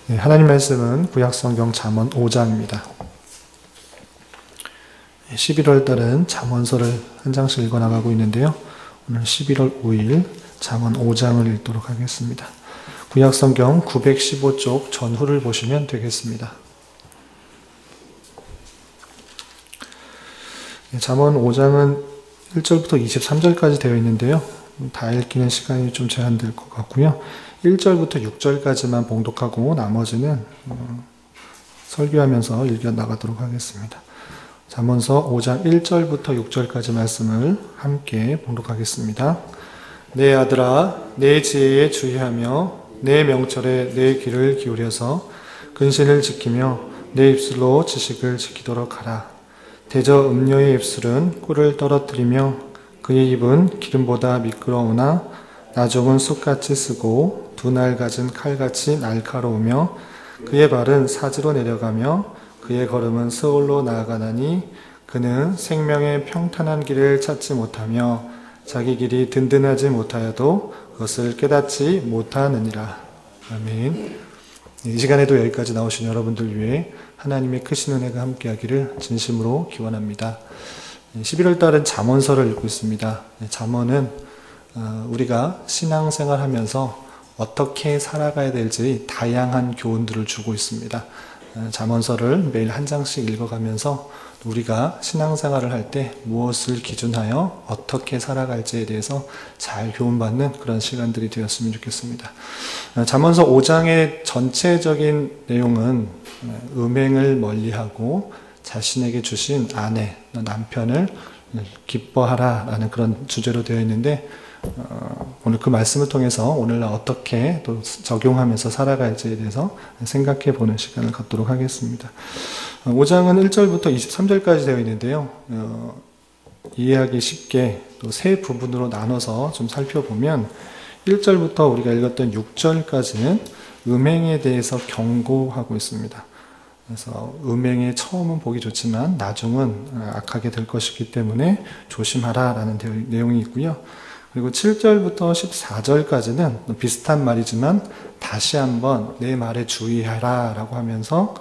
네, 하나님 말씀은 구약성경 잠언 5장입니다. 11월 달은 잠언서를 한 장씩 읽어나가고 있는데요. 오늘 11월 5일 잠언 5장을 읽도록 하겠습니다. 구약성경 915쪽 전후를 보시면 되겠습니다. 잠언 5장은 1절부터 23절까지 되어 있는데요. 다 읽기는 시간이 좀 제한될 것 같고요. 1절부터 6절까지만 봉독하고 나머지는 설교하면서 읽어나가도록 하겠습니다. 잠언서 5장 1절부터 6절까지 말씀을 함께 봉독하겠습니다. 내 아들아, 내 지혜에 주의하며 내 명철에 내 귀를 기울여서 근신을 지키며 내 입술로 지식을 지키도록 하라. 대저 음녀의 입술은 꿀을 떨어뜨리며 그의 입은 기름보다 미끄러우나 나종은 쑥같이 쓰고 두 날 가진 칼같이 날카로우며 그의 발은 사지로 내려가며 그의 걸음은 스올로 나아가나니 그는 생명의 평탄한 길을 찾지 못하며 자기 길이 든든하지 못하여도 그것을 깨닫지 못하느니라. 아멘. 이 시간에도 여기까지 나오신 여러분들 위해 하나님의 크신 은혜가 함께하기를 진심으로 기원합니다. 11월 달은 잠언서를 읽고 있습니다. 잠언은 우리가 신앙생활 하면서 어떻게 살아가야 될지 다양한 교훈들을 주고 있습니다. 잠언서를 매일 한 장씩 읽어가면서 우리가 신앙생활을 할 때 무엇을 기준하여 어떻게 살아갈지에 대해서 잘 교훈받는 그런 시간들이 되었으면 좋겠습니다. 잠언서 5장의 전체적인 내용은 음행을 멀리하고 자신에게 주신 아내, 남편을 기뻐하라 라는 그런 주제로 되어 있는데 오늘 그 말씀을 통해서 오늘날 어떻게 또 적용하면서 살아갈지에 대해서 생각해 보는 시간을 갖도록 하겠습니다. 5장은 1절부터 23절까지 되어 있는데요. 이해하기 쉽게 또 세 부분으로 나눠서 좀 살펴보면 1절부터 우리가 읽었던 6절까지는 음행에 대해서 경고하고 있습니다. 그래서 음행의 처음은 보기 좋지만 나중은 악하게 될 것이기 때문에 조심하라 라는 내용이 있고요. 그리고 7절부터 14절까지는 비슷한 말이지만 다시 한번 내 말에 주의하라 라고 하면서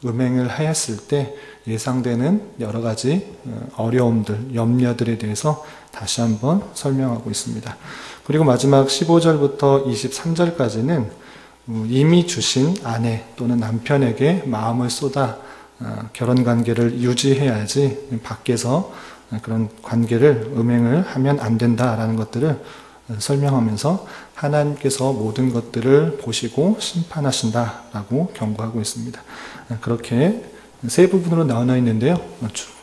음행을 하였을 때 예상되는 여러 가지 어려움들, 염려들에 대해서 다시 한번 설명하고 있습니다. 그리고 마지막 15절부터 23절까지는 이미 주신 아내 또는 남편에게 마음을 쏟아 결혼관계를 유지해야지 밖에서 그런 관계를 음행을 하면 안 된다라는 것들을 설명하면서 하나님께서 모든 것들을 보시고 심판하신다라고 경고하고 있습니다. 그렇게 세 부분으로 나눠 있는데요.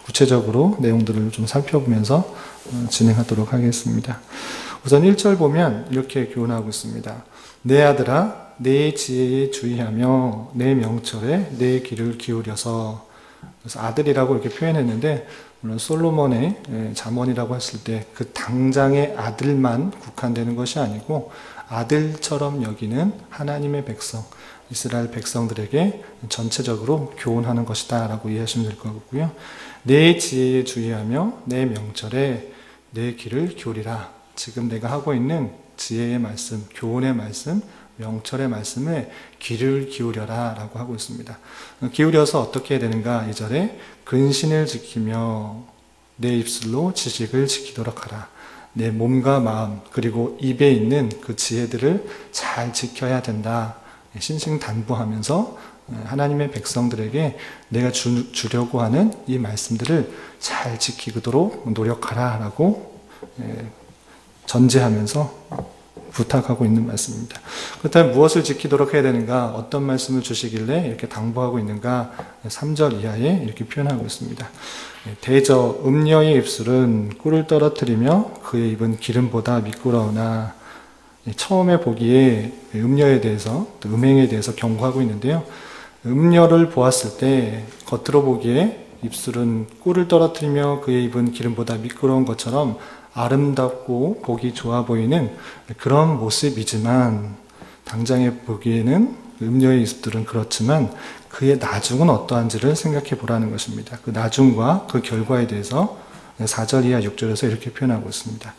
구체적으로 내용들을 좀 살펴보면서 진행하도록 하겠습니다. 우선 1절 보면 이렇게 교훈하고 있습니다. 내 아들아, 내 지혜에 주의하며 내 명철에 내 귀를 기울여서. 그래서 아들이라고 이렇게 표현했는데 물론 솔로몬의 잠언이라고 했을 때 그 당장의 아들만 국한되는 것이 아니고 아들처럼 여기는 하나님의 백성, 이스라엘 백성들에게 전체적으로 교훈하는 것이다 라고 이해하시면 될 것 같고요. 내 지혜에 주의하며 내 명철에 내 귀를 기울이라. 지금 내가 하고 있는 지혜의 말씀, 교훈의 말씀, 명철의 말씀에 귀를 기울여라 라고 하고 있습니다. 기울여서 어떻게 해야 되는가? 2절에 근신을 지키며 내 입술로 지식을 지키도록 하라. 내 몸과 마음 그리고 입에 있는 그 지혜들을 잘 지켜야 된다. 신신당부하면서 하나님의 백성들에게 내가 주려고 하는 이 말씀들을 잘 지키도록 노력하라 라고 전제하면서 부탁하고 있는 말씀입니다. 그렇다면 무엇을 지키도록 해야 되는가? 어떤 말씀을 주시길래 이렇게 당부하고 있는가? 3절 이하에 이렇게 표현하고 있습니다. 대저 음녀의 입술은 꿀을 떨어뜨리며 그의 입은 기름보다 미끄러우나. 처음에 보기에 음녀에 대해서 또 음행에 대해서 경고하고 있는데요. 음녀를 보았을 때 겉으로 보기에 입술은 꿀을 떨어뜨리며 그의 입은 기름보다 미끄러운 것처럼 아름답고 보기 좋아 보이는 그런 모습이지만 당장에 보기에는 음녀의 입술은 그렇지만 그의 나중은 어떠한지를 생각해 보라는 것입니다. 그 나중과 그 결과에 대해서 4절 이하 6절에서 이렇게 표현하고 있습니다.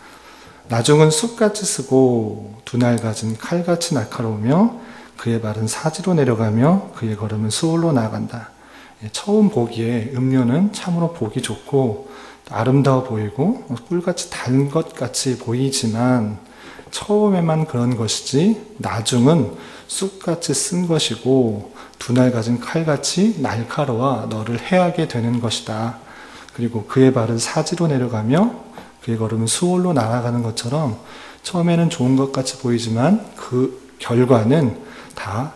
나중은 쑥같이 쓰고 두 날 가진 칼같이 날카로우며 그의 발은 사지로 내려가며 그의 걸음은 수월로 나아간다. 처음 보기에 음료는 참으로 보기 좋고 아름다워 보이고 꿀같이 단 것 같이 보이지만 처음에만 그런 것이지 나중은 쑥같이 쓴 것이고 두날 가진 칼같이 날카로워 너를 해하게 되는 것이다. 그리고 그의 발은 사지로 내려가며 그의 걸음은 수월로 날아가는 것처럼 처음에는 좋은 것 같이 보이지만 그 결과는 다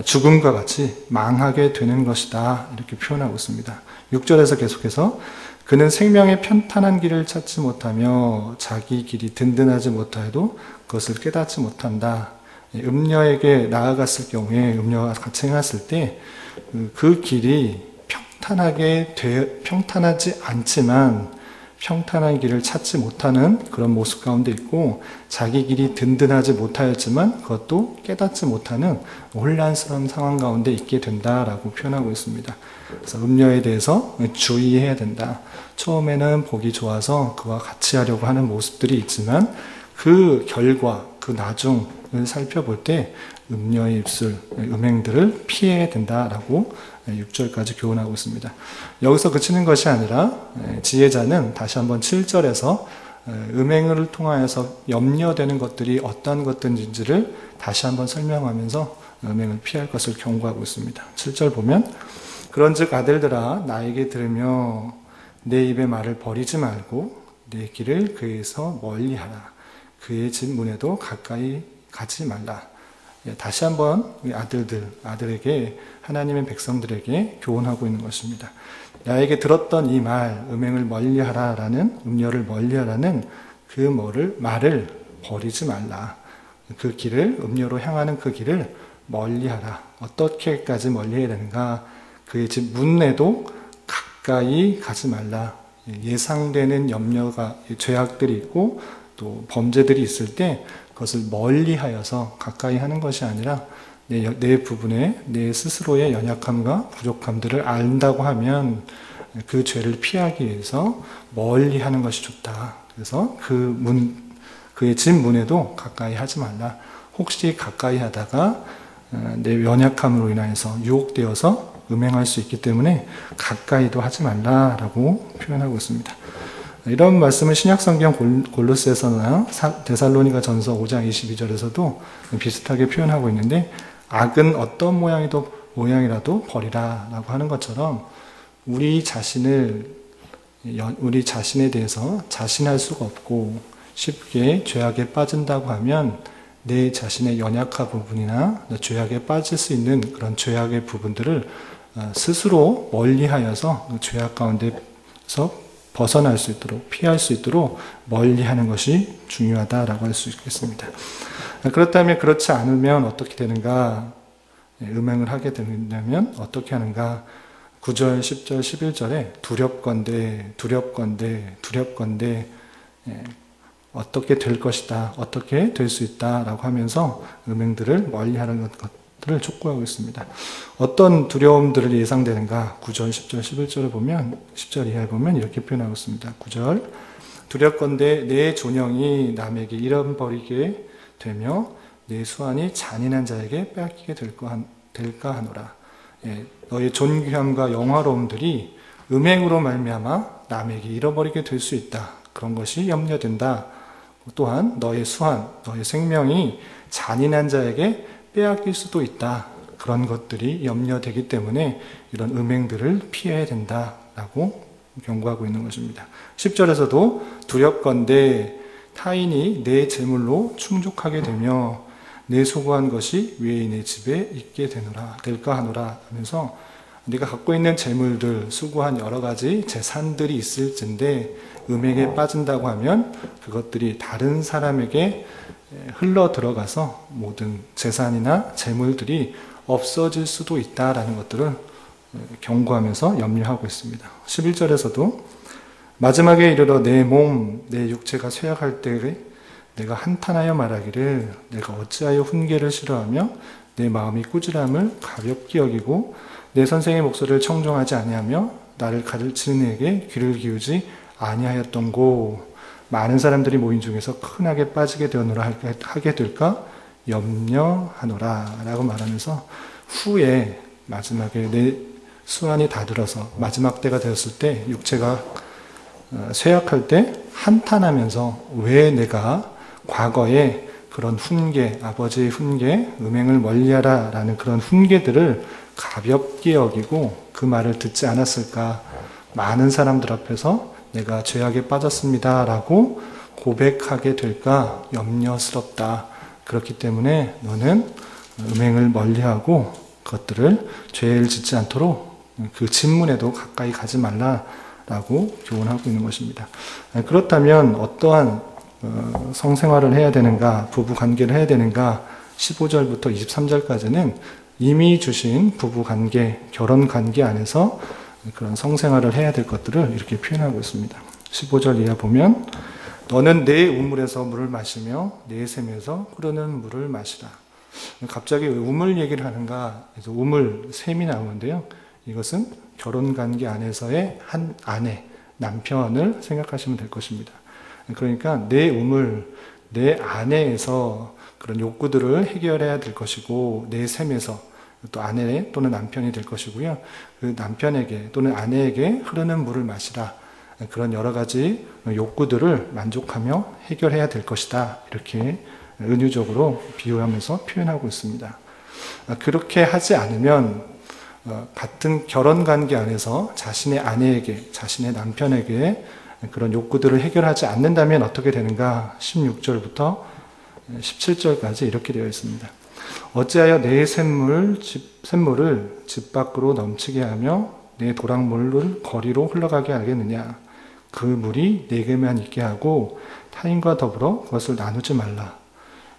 죽음과 같이 망하게 되는 것이다. 이렇게 표현하고 있습니다. 6절에서 계속해서 그는 생명의 편탄한 길을 찾지 못하며 자기 길이 든든하지 못하여도 그것을 깨닫지 못한다. 음녀에게 나아갔을 경우에 음녀가 같이 행했을 때 그 길이 평탄하지 않지만 평탄한 길을 찾지 못하는 그런 모습 가운데 있고 자기 길이 든든하지 못하였지만 그것도 깨닫지 못하는 혼란스러운 상황 가운데 있게 된다라고 표현하고 있습니다. 그래서 음녀에 대해서 주의해야 된다. 처음에는 보기 좋아서 그와 같이 하려고 하는 모습들이 있지만 그 결과, 그 나중을 살펴볼 때 음녀의 입술, 음행들을 피해야 된다라고 6절까지 교훈하고 있습니다. 여기서 그치는 것이 아니라 지혜자는 다시 한번 7절에서 음행을 통하여서 염려되는 것들이 어떠한 것들인지를 다시 한번 설명하면서 음행을 피할 것을 경고하고 있습니다. 7절 보면 그런즉 아들들아 나에게 들으며 내 입의 말을 버리지 말고 내 길을 그에서 멀리하라. 그의 집 문에도 가까이 가지 말라. 다시 한번 아들에게 하나님의 백성들에게 교훈하고 있는 것입니다. 나에게 들었던 이 말, 음행을 멀리하라라는, 음녀를 멀리하라는 그 말을 버리지 말라. 그 길을, 음녀로 향하는 그 길을 멀리하라. 어떻게까지 멀리해야 되는가? 그의 집 문에도 가까이 가지 말라. 예상되는 염려가, 죄악들이 있고 또 범죄들이 있을 때 그것을 멀리하여서 가까이 하는 것이 아니라 내 부분에 내 스스로의 연약함과 부족함들을 안다고 하면 그 죄를 피하기 위해서 멀리하는 것이 좋다. 그래서 그의 집 문에도 가까이 하지 말라. 혹시 가까이 하다가 내 연약함으로 인해서 유혹되어서 음행할 수 있기 때문에 가까이도 하지 말라라고 표현하고 있습니다. 이런 말씀은 신약성경 골로새서나 데살로니가 전서 5장 22절에서도 비슷하게 표현하고 있는데 악은 어떤 모양이라도 버리라 라고 하는 것처럼 우리 자신에 대해서 자신할 수가 없고 쉽게 죄악에 빠진다고 하면 내 자신의 연약한 부분이나 죄악에 빠질 수 있는 그런 죄악의 부분들을 스스로 멀리하여서 그 죄악 가운데서 벗어날 수 있도록, 피할 수 있도록 멀리하는 것이 중요하다라고 할 수 있겠습니다. 그렇다면 그렇지 않으면 어떻게 되는가? 음행을 하게 되냐면 어떻게 하는가? 9절, 10절, 11절에 두렵건대 어떻게 될 것이다, 어떻게 될 수 있다라고 하면서 음행들을 멀리하는 것들을 촉구하고 있습니다. 어떤 두려움들을 예상되는가? 9절, 10절, 11절을 보면 10절 이하에 보면 이렇게 표현하고 있습니다. 9절 두렵건대 내 존영이 남에게 잃어버리게 되며 내 수완이 잔인한 자에게 빼앗기게 될까 하노라. 너의 존귀함과 영화로움들이 음행으로 말미암아 남에게 잃어버리게 될 수 있다. 그런 것이 염려된다. 또한 너의 수완, 너의 생명이 잔인한 자에게 빼앗길 수도 있다. 그런 것들이 염려되기 때문에 이런 음행들을 피해야 된다라고 경고하고 있는 것입니다. 10절에서도 두렵건대 타인이 내 재물로 충족하게 되며 내 소구한 것이 외인의 집에 있게 될까 하노라 하면서 네가 갖고 있는 재물들, 수고한 여러 가지 재산들이 있을진데 음행에 빠진다고 하면 그것들이 다른 사람에게 흘러 들어가서 모든 재산이나 재물들이 없어질 수도 있다라는 것들을 경고하면서 염려하고 있습니다. 11절에서도 마지막에 이르러 내 육체가 쇠약할 때에 내가 한탄하여 말하기를 내가 어찌하여 훈계를 싫어하며 내 마음이 꾸지람을 가볍게 여기고 내 선생의 목소리를 청종하지 아니하며 나를 가르치는 이에게 귀를 기우지 아니하였던고 많은 사람들이 모인 중에서 흔하게 빠지게 되었노라 하게 될까? 염려하노라 라고 말하면서 후에 마지막에 내 수완이 다 들어서 마지막 때가 되었을 때 육체가 쇠약할 때 한탄하면서 왜 내가 과거에 그런 훈계, 아버지의 훈계, 음행을 멀리하라 라는 그런 훈계들을 가볍게 여기고 그 말을 듣지 않았을까. 많은 사람들 앞에서 내가 죄악에 빠졌습니다 라고 고백하게 될까 염려스럽다. 그렇기 때문에 너는 음행을 멀리하고 그것들을 죄를 짓지 않도록 그 진문에도 가까이 가지 말라라고 교훈하고 있는 것입니다. 그렇다면 어떠한 성생활을 해야 되는가, 부부 관계를 해야 되는가, 15절부터 23절까지는 이미 주신 부부 관계, 결혼 관계 안에서 그런 성생활을 해야 될 것들을 이렇게 표현하고 있습니다. 15절 이하 보면 너는 내 우물에서 물을 마시며 내 샘에서 흐르는 물을 마시라. 갑자기 왜 우물 얘기를 하는가? 그래서 우물, 샘이 나오는데요. 이것은 결혼 관계 안에서의 한 아내, 남편을 생각하시면 될 것입니다. 그러니까 내 우물, 내 아내에서 그런 욕구들을 해결해야 될 것이고 내 샘에서 또 아내 또는 남편이 될 것이고요. 그 남편에게 또는 아내에게 흐르는 물을 마시라. 그런 여러 가지 욕구들을 만족하며 해결해야 될 것이다. 이렇게 은유적으로 비유하면서 표현하고 있습니다. 그렇게 하지 않으면 같은 결혼 관계 안에서 자신의 아내에게, 자신의 남편에게 그런 욕구들을 해결하지 않는다면 어떻게 되는가? 16절부터 17절까지 이렇게 되어 있습니다. 어찌하여 내 샘물을 집 밖으로 넘치게 하며 내 도랑물을 거리로 흘러가게 하겠느냐? 그 물이 내게만 있게 하고 타인과 더불어 그것을 나누지 말라.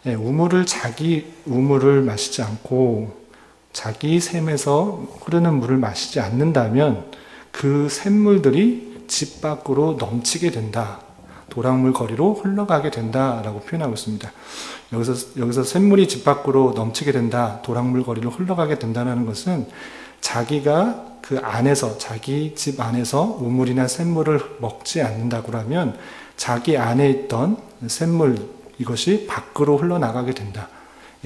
우물을 자기 우물을 마시지 않고 자기 샘에서 흐르는 물을 마시지 않는다면 그 샘물들이 집 밖으로 넘치게 된다. 도랑물 거리로 흘러가게 된다라고 표현하고 있습니다. 여기서 샘물이 집 밖으로 넘치게 된다, 도랑물 거리로 흘러가게 된다는 것은 자기가 그 안에서, 자기 집 안에서 우물이나 샘물을 먹지 않는다고 하면 자기 안에 있던 샘물, 이것이 밖으로 흘러나가게 된다.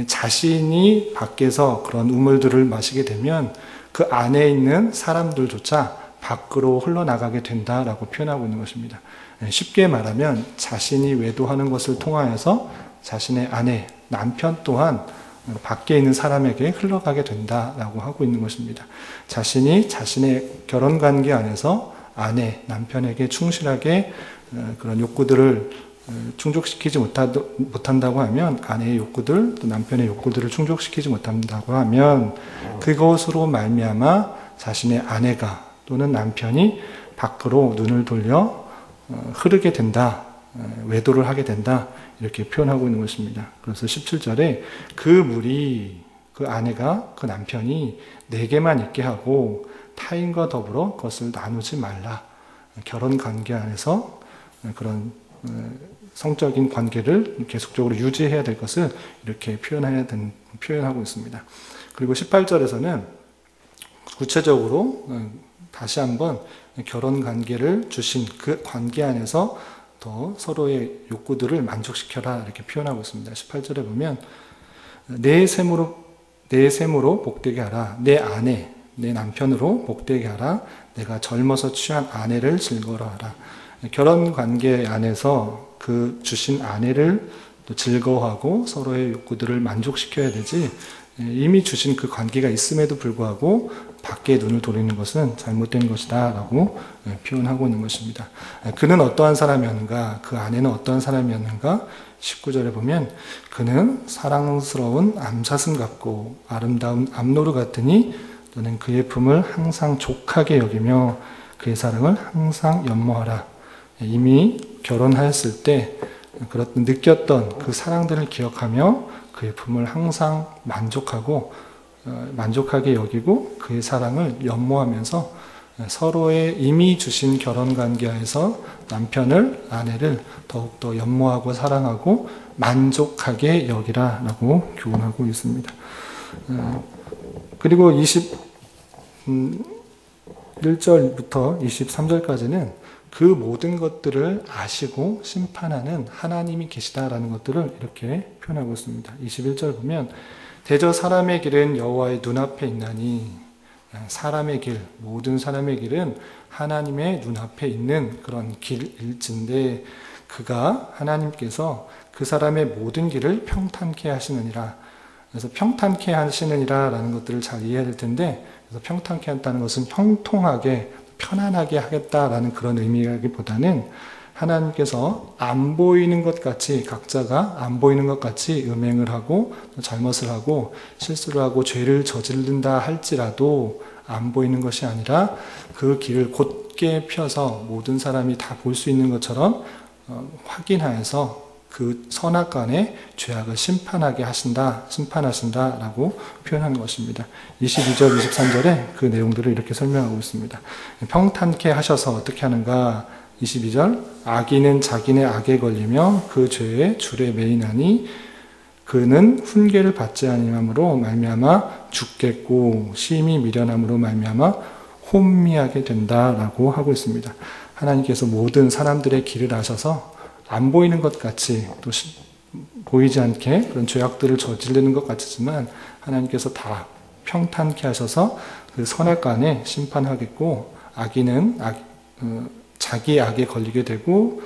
자신이 밖에서 그런 우물들을 마시게 되면 그 안에 있는 사람들조차 밖으로 흘러나가게 된다라고 표현하고 있는 것입니다. 쉽게 말하면 자신이 외도하는 것을 통하여서 자신의 아내, 남편 또한 밖에 있는 사람에게 흘러가게 된다라고 하고 있는 것입니다. 자신이 자신의 결혼관계 안에서 아내, 남편에게 충실하게 그런 욕구들을 충족시키지 못한다고 하면, 아내의 욕구들, 또 남편의 욕구들을 충족시키지 못한다고 하면 그것으로 말미암아 자신의 아내가 또는 남편이 밖으로 눈을 돌려 흐르게 된다, 외도를 하게 된다, 이렇게 표현하고 있는 것입니다. 그래서 17절에 그 물이, 그 아내가, 그 남편이 내게만 있게 하고 타인과 더불어 그것을 나누지 말라. 결혼 관계 안에서 그런 성적인 관계를 계속적으로 유지해야 될 것을 이렇게 표현하고 있습니다. 그리고 18절에서는 구체적으로 다시 한번 결혼 관계를 주신 그 관계 안에서 더 서로의 욕구들을 만족시켜라, 이렇게 표현하고 있습니다. 18절에 보면 내 셈으로 복되게 하라. 내 아내, 내 남편으로 복되게 하라. 내가 젊어서 취한 아내를 즐거워하라. 결혼 관계 안에서 그 주신 아내를 또 즐거워하고 서로의 욕구들을 만족시켜야 되지, 이미 주신 그 관계가 있음에도 불구하고 밖에 눈을 돌리는 것은 잘못된 것이다 라고 표현하고 있는 것입니다. 그는 어떠한 사람이었는가? 그 아내는 어떠한 사람이었는가? 19절에 보면 그는 사랑스러운 암사슴 같고 아름다운 암노루 같으니 너는 그의 품을 항상 족하게 여기며 그의 사랑을 항상 연모하라. 이미 결혼하였을 때 느꼈던 그 사랑들을 기억하며 그의 품을 항상 만족하게 여기고 그의 사랑을 연모하면서 서로의 이미 주신 결혼관계에서 남편을, 아내를 더욱더 연모하고 사랑하고 만족하게 여기라 라고 교훈하고 있습니다. 그리고 21절부터 23절까지는 그 모든 것들을 아시고 심판하는 하나님이 계시다라는 것들을 이렇게 표현하고 있습니다. 21절 보면 대저 사람의 길은 여호와의 눈앞에 있나니, 사람의 길, 모든 사람의 길은 하나님의 눈앞에 있는 그런 길일진데 그가 하나님께서 그 사람의 모든 길을 평탄케 하시느니라. 그래서 평탄케 하시느니라 라는 것들을 잘 이해해야 될 텐데, 그래서 평탄케 한다는 것은 형통하게 편안하게 하겠다라는 그런 의미라기보다는 하나님께서 안 보이는 것 같이, 각자가 안 보이는 것 같이 음행을 하고 잘못을 하고 실수를 하고 죄를 저지른다 할지라도 안 보이는 것이 아니라 그 길을 곧게 펴서 모든 사람이 다 볼 수 있는 것처럼 확인하여서 그 선악간에 죄악을 심판하신다라고 표현하는 것입니다. 22절, 23절에 그 내용들을 이렇게 설명하고 있습니다. 평탄케 하셔서 어떻게 하는가? 22절, 악인은 자기네 악에 걸리며 그 죄의 줄에 매이나니 그는 훈계를 받지 아니함으로 말미암아 죽겠고 심히 미련함으로 말미암아 혼미하게 된다라고 하고 있습니다. 하나님께서 모든 사람들의 길을 아셔서 안 보이는 것 같이 또 보이지 않게 그런 죄악들을 저지르는 것 같지만 하나님께서 다 평탄케 하셔서 그 선악간에 심판하겠고 악인은 자기 악에 걸리게 되고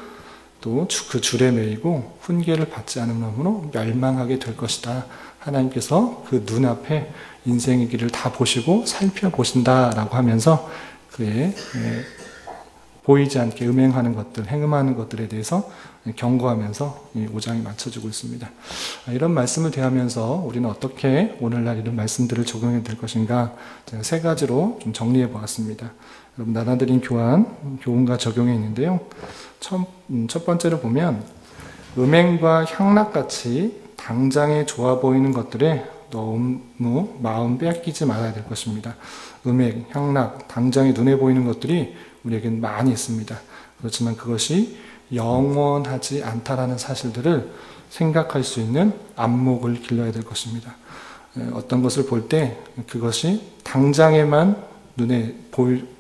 또 그 줄에 매이고 훈계를 받지 않음으로 멸망하게 될 것이다. 하나님께서 그 눈앞에 인생의 길을 다 보시고 살펴보신다라고 하면서 그의 보이지 않게 음행하는 것들, 행음하는 것들에 대해서 경고하면서 이 5장이 맞춰주고 있습니다. 이런 말씀을 대하면서 우리는 어떻게 오늘날 이런 말씀들을 적용해야 될 것인가, 제가 세 가지로 좀 정리해 보았습니다. 여러분, 나눠드린 교훈과 적용에 있는데요. 첫 번째로 보면 음행과 향락같이 당장에 좋아 보이는 것들에 너무 마음 빼앗기지 말아야 될 것입니다. 음행, 향락, 당장에 눈에 보이는 것들이 우리에게는 많이 있습니다. 그렇지만 그것이 영원하지 않다라는 사실들을 생각할 수 있는 안목을 길러야 될 것입니다. 어떤 것을 볼 때 그것이 당장에만 눈에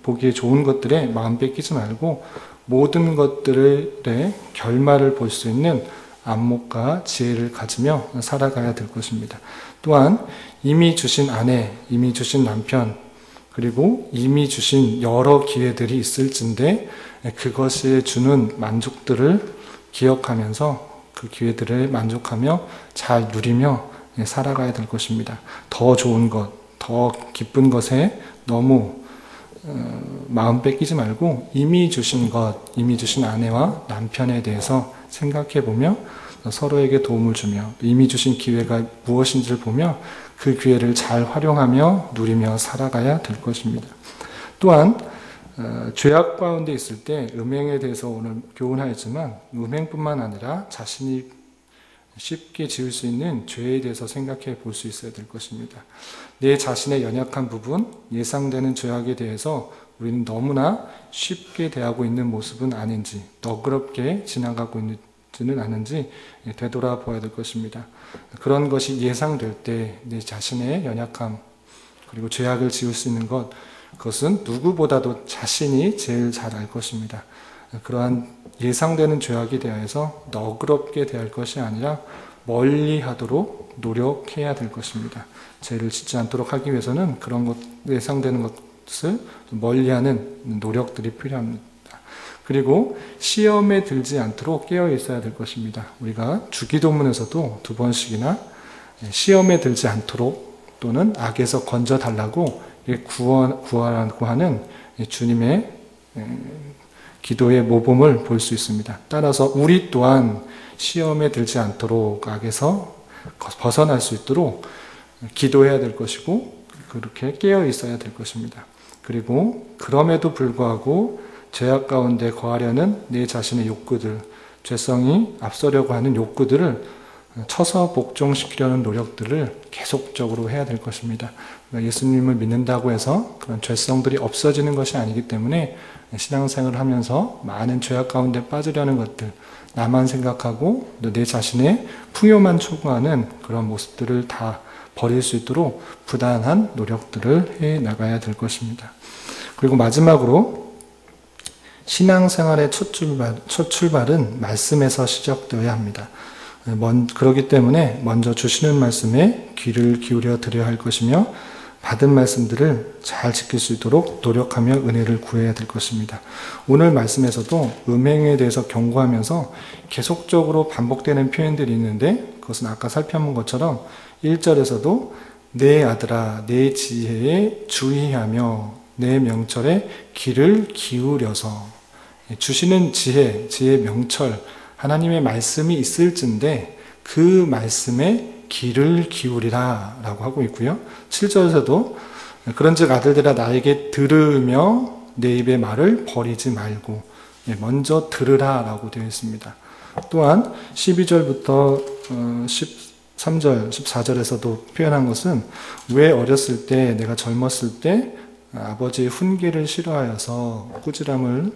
보기에 좋은 것들에 마음 뺏기지 말고 모든 것들의 결말을 볼 수 있는 안목과 지혜를 가지며 살아가야 될 것입니다. 또한 이미 주신 아내, 이미 주신 남편, 그리고 이미 주신 여러 기회들이 있을진데 그것이 주는 만족들을 기억하면서 그 기회들을 만족하며 잘 누리며 살아가야 될 것입니다. 더 좋은 것, 더 기쁜 것에 너무 마음 뺏기지 말고 이미 주신 것, 이미 주신 아내와 남편에 대해서 생각해 보며 서로에게 도움을 주며 이미 주신 기회가 무엇인지를 보며 그 기회를 잘 활용하며 누리며 살아가야 될 것입니다. 또한 죄악 가운데 있을 때 음행에 대해서 오늘 교훈하였지만 음행뿐만 아니라 자신이 쉽게 지을 수 있는 죄에 대해서 생각해 볼 수 있어야 될 것입니다. 내 자신의 연약한 부분, 예상되는 죄악에 대해서 우리는 너무나 쉽게 대하고 있는 모습은 아닌지, 너그럽게 지나가고 있지는 않은지 되돌아보아야 될 것입니다. 그런 것이 예상될 때 내 자신의 연약함, 그리고 죄악을 지을 수 있는 것, 그것은 누구보다도 자신이 제일 잘 알 것입니다. 그러한 예상되는 죄악에 대하여서 너그럽게 대할 것이 아니라 멀리 하도록 노력해야 될 것입니다. 죄를 짓지 않도록 하기 위해서는 그런 것, 예상되는 것을 멀리하는 노력들이 필요합니다. 그리고 시험에 들지 않도록 깨어 있어야 될 것입니다. 우리가 주기도문에서도 2번씩이나 시험에 들지 않도록 또는 악에서 건져달라고 구하라고 하는 주님의 기도의 모범을 볼 수 있습니다. 따라서 우리 또한 시험에 들지 않도록 악에서 벗어날 수 있도록 기도해야 될 것이고 그렇게 깨어 있어야 될 것입니다. 그리고 그럼에도 불구하고 죄악 가운데 거하려는 내 자신의 욕구들, 죄성이 앞서려고 하는 욕구들을 쳐서 복종시키려는 노력들을 계속적으로 해야 될 것입니다. 예수님을 믿는다고 해서 그런 죄성들이 없어지는 것이 아니기 때문에 신앙생활을 하면서 많은 죄악 가운데 빠지려는 것들, 나만 생각하고 내 자신의 풍요만 추구하는 그런 모습들을 다 버릴 수 있도록 부단한 노력들을 해 나가야 될 것입니다. 그리고 마지막으로 신앙생활의 첫 출발은 말씀에서 시작되어야 합니다. 그렇기 때문에 먼저 주시는 말씀에 귀를 기울여 드려야 할 것이며 받은 말씀들을 잘 지킬 수 있도록 노력하며 은혜를 구해야 될 것입니다. 오늘 말씀에서도 음행에 대해서 경고하면서 계속적으로 반복되는 표현들이 있는데 그것은 아까 살펴본 것처럼 1절에서도 내 아들아 내 지혜에 주의하며 내 명철에 귀를 기울여서 주시는 지혜의 명철 하나님의 말씀이 있을진데 그 말씀에 귀를 기울이라 라고 하고 있고요. 7절에서도 그런즉 아들들아 나에게 들으며 내 입의 말을 버리지 말고 먼저 들으라 라고 되어 있습니다. 또한 12절부터 13절, 14절에서도 표현한 것은 왜 어렸을 때 내가 젊었을 때 아버지의 훈계를 싫어하여서 꾸지람을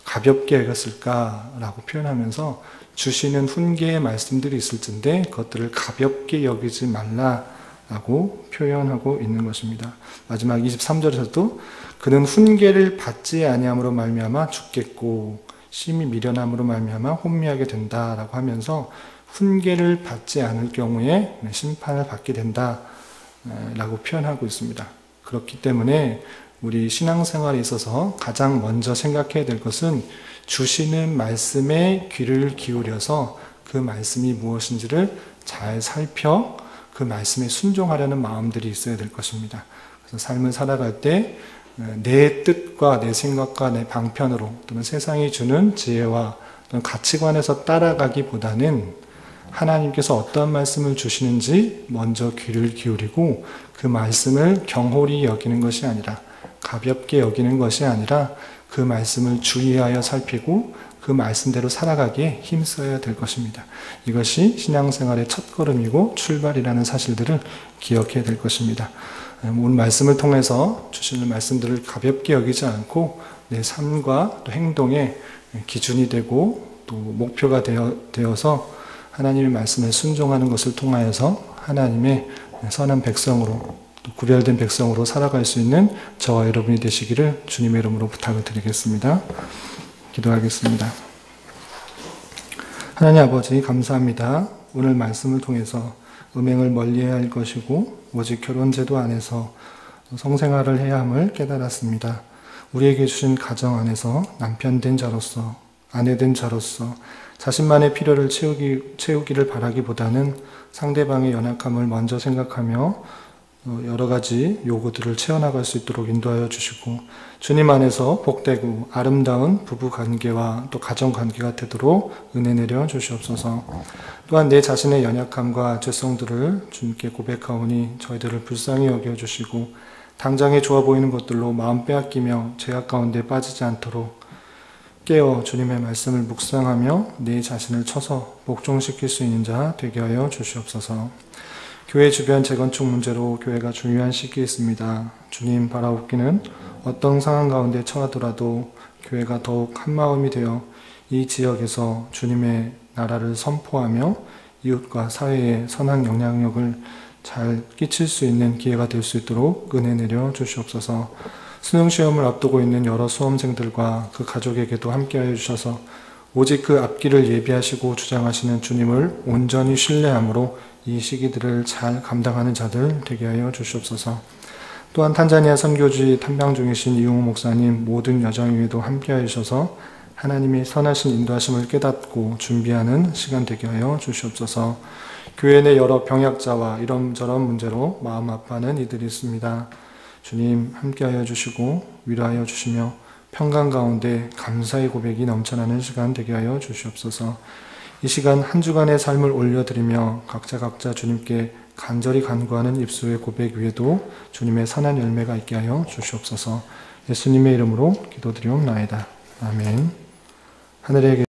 가볍게 여겼을까라고 표현하면서 주시는 훈계의 말씀들이 있을진데 그것들을 가볍게 여기지 말라라고 표현하고 있는 것입니다. 마지막 23절에서도 그는 훈계를 받지 아니함으로 말미암아 죽겠고 심히 미련함으로 말미암아 혼미하게 된다라고 하면서 훈계를 받지 않을 경우에 심판을 받게 된다라고 표현하고 있습니다. 그렇기 때문에 우리 신앙생활에 있어서 가장 먼저 생각해야 될 것은 주시는 말씀에 귀를 기울여서 그 말씀이 무엇인지를 잘 살펴 그 말씀에 순종하려는 마음들이 있어야 될 것입니다. 그래서 삶을 살아갈 때 내 뜻과 내 생각과 내 방편으로 또는 세상이 주는 지혜와 또는 가치관에서 따라가기보다는 하나님께서 어떤 말씀을 주시는지 먼저 귀를 기울이고 그 말씀을 경홀히 여기는 것이 아니라 가볍게 여기는 것이 아니라 그 말씀을 주의하여 살피고 그 말씀대로 살아가기에 힘써야 될 것입니다. 이것이 신앙생활의 첫걸음이고 출발이라는 사실들을 기억해야 될 것입니다. 오늘 말씀을 통해서 주시는 말씀들을 가볍게 여기지 않고 내 삶과 또 행동의 기준이 되고 또 목표가 되어서 하나님의 말씀에 순종하는 것을 통하여서 하나님의 선한 백성으로 또 구별된 백성으로 살아갈 수 있는 저와 여러분이 되시기를 주님의 이름으로 부탁을 드리겠습니다. 기도하겠습니다. 하나님 아버지 감사합니다. 오늘 말씀을 통해서 음행을 멀리해야 할 것이고 오직 결혼제도 안에서 성생활을 해야 함을 깨달았습니다. 우리에게 주신 가정 안에서 남편 된 자로서 아내 된 자로서 자신만의 필요를 채우기를 바라기보다는 상대방의 연약함을 먼저 생각하며 여러 가지 요구들을 채워나갈 수 있도록 인도하여 주시고 주님 안에서 복되고 아름다운 부부관계와 또 가정관계가 되도록 은혜 내려 주시옵소서. 또한 내 자신의 연약함과 죄성들을 주님께 고백하오니 저희들을 불쌍히 여겨주시고 당장에 좋아 보이는 것들로 마음 빼앗기며 죄악 가운데 빠지지 않도록 깨어 주님의 말씀을 묵상하며 내 자신을 쳐서 복종시킬 수 있는 자 되게 하여 주시옵소서. 교회 주변 재건축 문제로 교회가 중요한 시기에 있습니다. 주님 바라옵기는 어떤 상황 가운데 처하더라도 교회가 더욱 한마음이 되어 이 지역에서 주님의 나라를 선포하며 이웃과 사회에 선한 영향력을 잘 끼칠 수 있는 기회가 될 수 있도록 은혜 내려 주시옵소서. 수능시험을 앞두고 있는 여러 수험생들과 그 가족에게도 함께하여 주셔서 오직 그 앞길을 예비하시고 주장하시는 주님을 온전히 신뢰함으로 이 시기들을 잘 감당하는 자들 되게 하여 주시옵소서. 또한 탄자니아 선교지 탐방 중이신 이용호 목사님 모든 여정 위에도 함께하여 주셔서 하나님의 선하신 인도하심을 깨닫고 준비하는 시간 되게 하여 주시옵소서. 교회 내 여러 병약자와 이런저런 문제로 마음 아파하는 이들이 있습니다. 주님 함께하여 주시고 위로하여 주시며 평강 가운데 감사의 고백이 넘쳐나는 시간 되게 하여 주시옵소서. 이 시간 한 주간의 삶을 올려드리며 각자 주님께 간절히 간구하는 입술의 고백 위에도 주님의 선한 열매가 있게 하여 주시옵소서. 예수님의 이름으로 기도드리옵나이다. 아멘. 하늘에